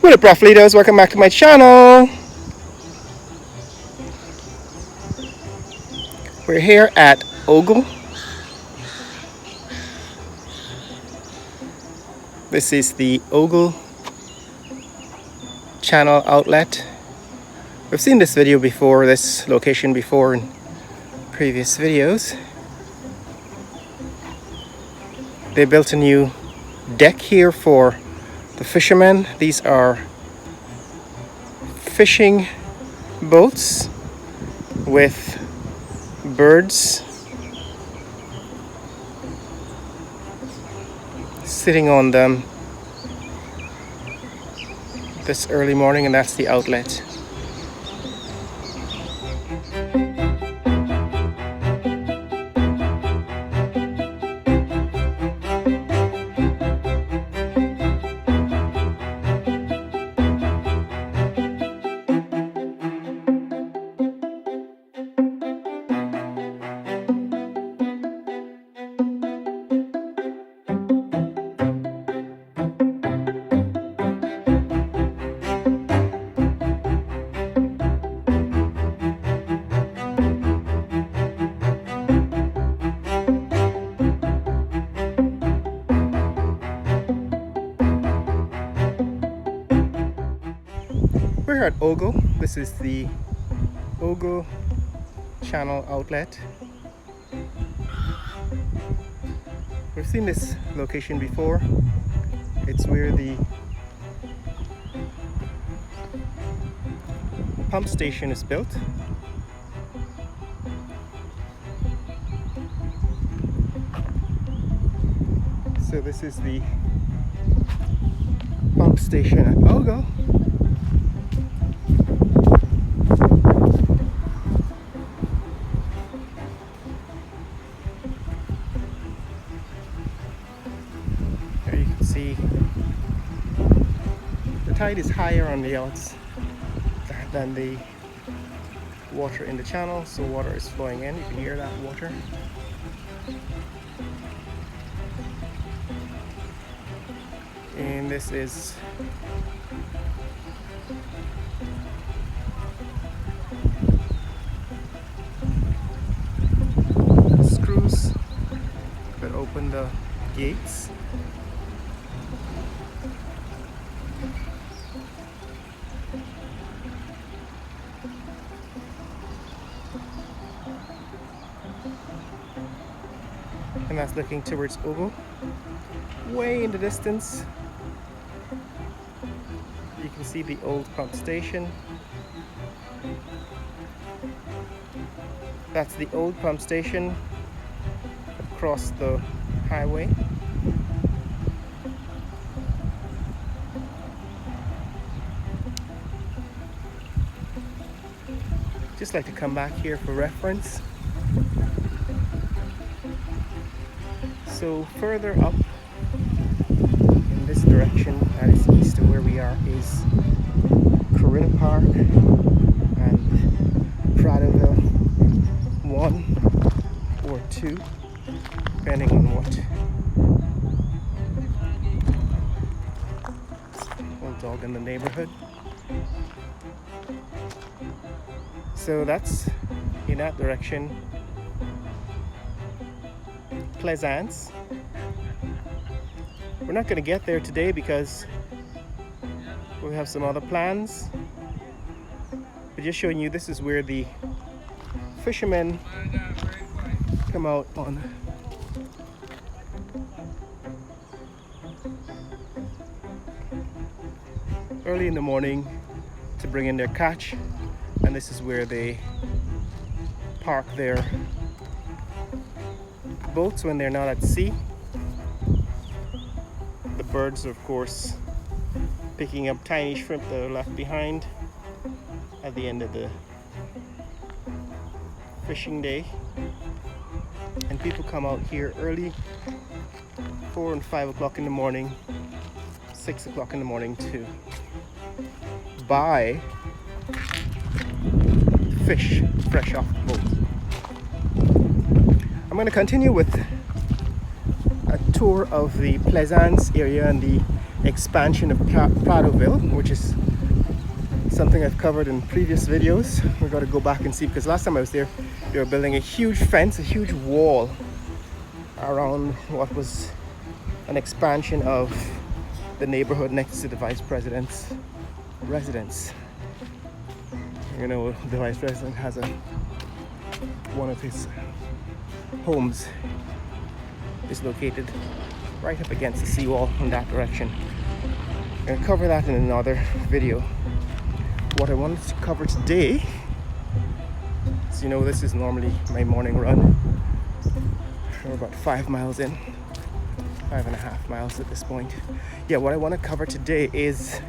What up, Prof Leaders? Welcome back to my channel. We're here at Ogle. This is the Ogle channel outlet. We've seen this video before, this location before in previous videos. They built a new deck here for the fishermen. These are fishing boats with birds sitting on them this early morning, and that's the outlet. We're at Ogle. This is the Ogle channel outlet. We've seen this location before. It's where the pump station is built. So this is the pump station at Ogle. See, the tide is higher on the outs than the water in the channel, so water is flowing in. You can hear that water. And this is screws that open the gates. And that's looking towards Ogle. Way in the distance, you can see the old pump station. That's the old pump station across the highway. Just like to come back here for reference. So further up in this direction, that is east of where we are, is Corilla Park and Prattville 1 or 2, depending on what. Old dog in the neighborhood. So that's in that direction. Plaisance. We're not going to get there today because we have some other plans. But just showing you, this is where the fishermen come out on early in the morning to bring in their catch, and this is where they park their boats when they're not at sea. The birds are, of course, picking up tiny shrimp that are left behind at the end of the fishing day. And people come out here early, 4 and 5 o'clock in the morning, 6 o'clock in the morning, to buy fish fresh off the boat. I'm going to continue with a tour of the Plaisance area and the expansion of Pradoville, which is something I've covered in previous videos. We're going to go back and see, because last time I was there, they were building a huge fence, a huge wall around what was an expansion of the neighborhood next to the vice president's residence. You know, the vice president has one of his homes is located right up against the seawall in that direction. I'm going to cover that in another video. What I wanted to cover today, so you know, this is normally my morning run. We're about 5 miles in, 5.5 miles at this point. Yeah, what I want to cover today is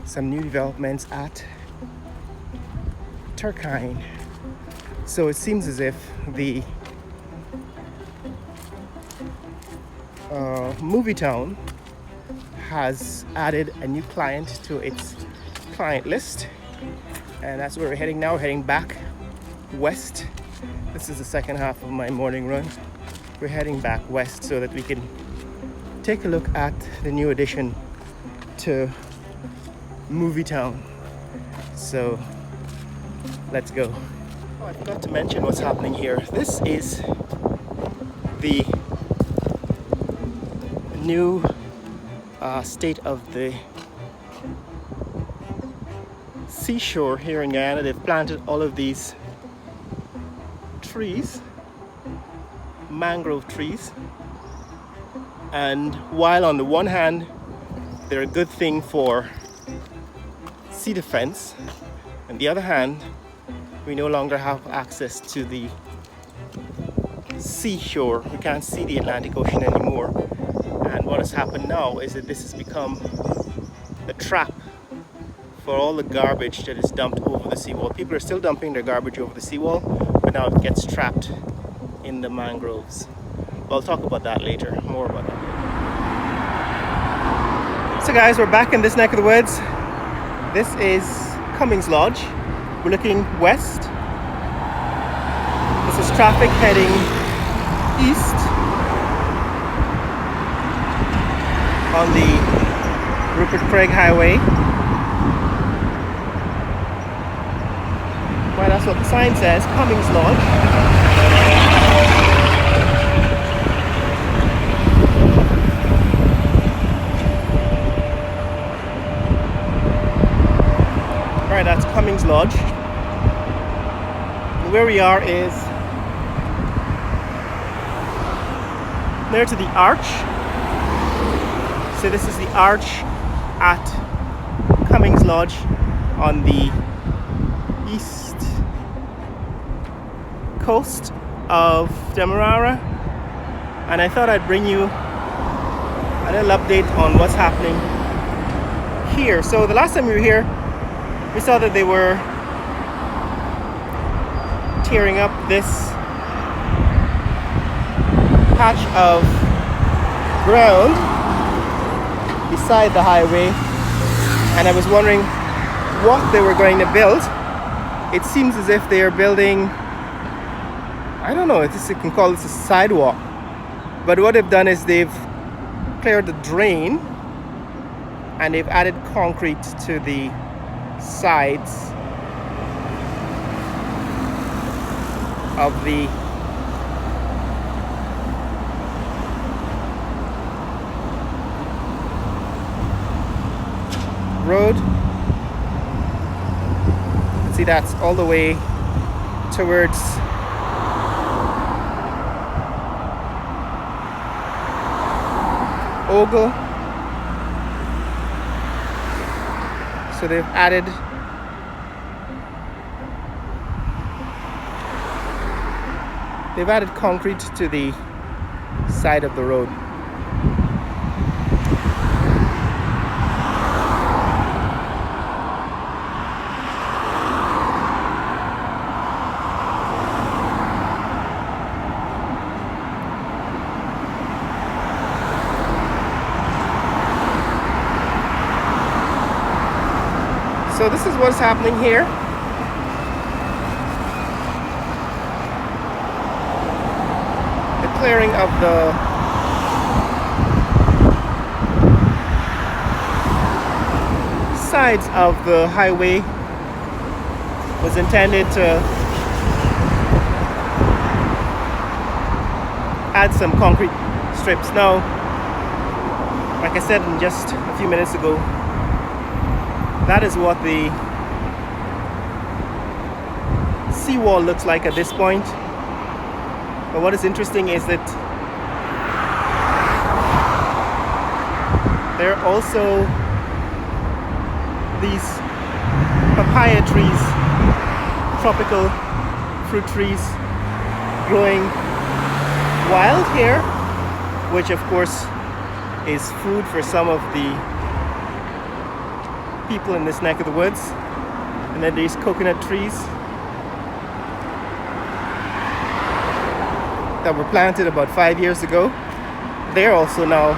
some new developments at Turkine. So it seems as if the Movie Town has added a new client to its client list, and that's where we're heading now. We're heading back west. This is the second half of my morning run. We're heading back west so that we can take a look at the new addition to Movie Town. So let's go. Oh, I forgot to mention what's happening here. This is the new state of the seashore here in Guyana. They've planted all of these trees, mangrove trees, and while on the one hand they're a good thing for sea defense, on the other hand we no longer have access to the seashore. We can't see the Atlantic Ocean anymore, and what has happened now is that this has become a trap for all the garbage that is dumped over the seawall. People are still dumping their garbage over the seawall, but now it gets trapped in the mangroves. I'll talk about that later, more about that. So guys, we're back in this neck of the woods. This is Cummings Lodge. We're looking west. This is traffic heading east on the Rupert Craig Highway. Well, that's what the sign says, Cummings Lodge. Right, that's Cummings Lodge. And where we are is near to the arch. So this is the arch at Cummings Lodge on the east coast of Demerara, and I thought I'd bring you a little update on what's happening here. So the last time we were here, we saw that they were tearing up this patch of ground beside the highway, and I was wondering what they were going to build. It seems as if they are building, I don't know if you can call this a sidewalk, but what they've done is they've cleared the drain and they've added concrete to the sides of the road. See, that's all the way towards Ogle. So they've added concrete to the side of the road. So this is what's happening here. The clearing of the sides of the highway was intended to add some concrete strips. Now, like I said just a few minutes ago, that is what the seawall looks like at this point. But what is interesting is that there are also these papaya trees, tropical fruit trees, growing wild here, which of course is food for some of the people in this neck of the woods. And then these coconut trees that were planted about 5 years ago, they're also now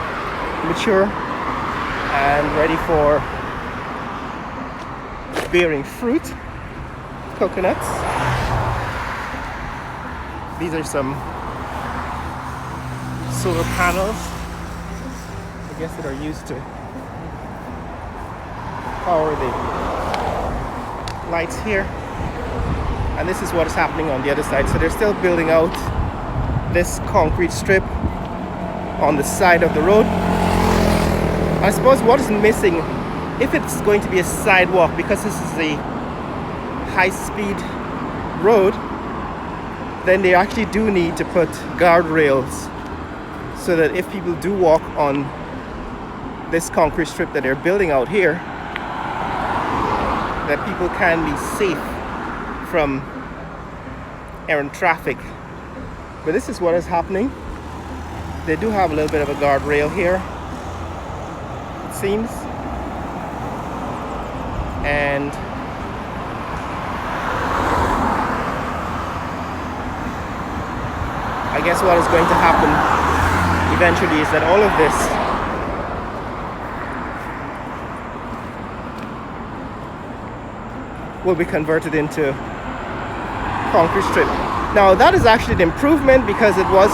mature and ready for bearing fruit. Coconuts. These are some solar panels, I guess, that are used to power the lights here. And this is what is happening on the other side. So they're still building out this concrete strip on the side of the road. I suppose what is missing, if it's going to be a sidewalk, because this is a high-speed road, then they actually do need to put guardrails so that if people do walk on this concrete strip that they're building out here, that people can be safe from errant traffic. But this is what is happening. They do have a little bit of a guardrail here, it seems. And I guess what is going to happen eventually is that all of this will be converted into concrete strip. Now that is actually an improvement because it was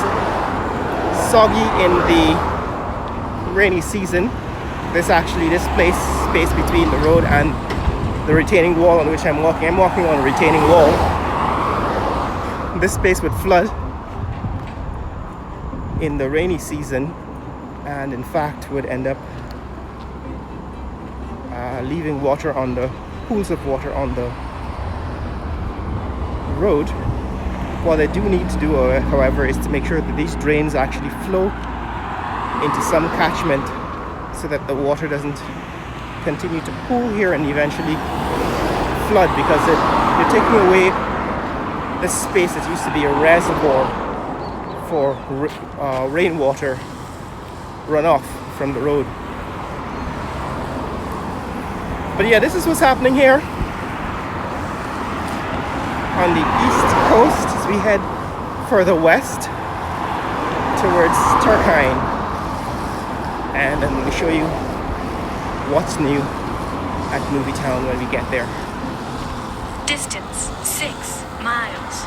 soggy in the rainy season. This space between the road and the retaining wall on which I'm walking on a retaining wall. This space would flood in the rainy season, and in fact would end up leaving water on the pools of water on the road. What they do need to do, however, is to make sure that these drains actually flow into some catchment so that the water doesn't continue to pool here and eventually flood, because you're taking away this space that used to be a reservoir for rainwater runoff from the road. But yeah, this is what's happening here on the east coast as we head further west towards Turkine. And I'm going to show you what's new at Movie Town when we get there. Distance 6 miles.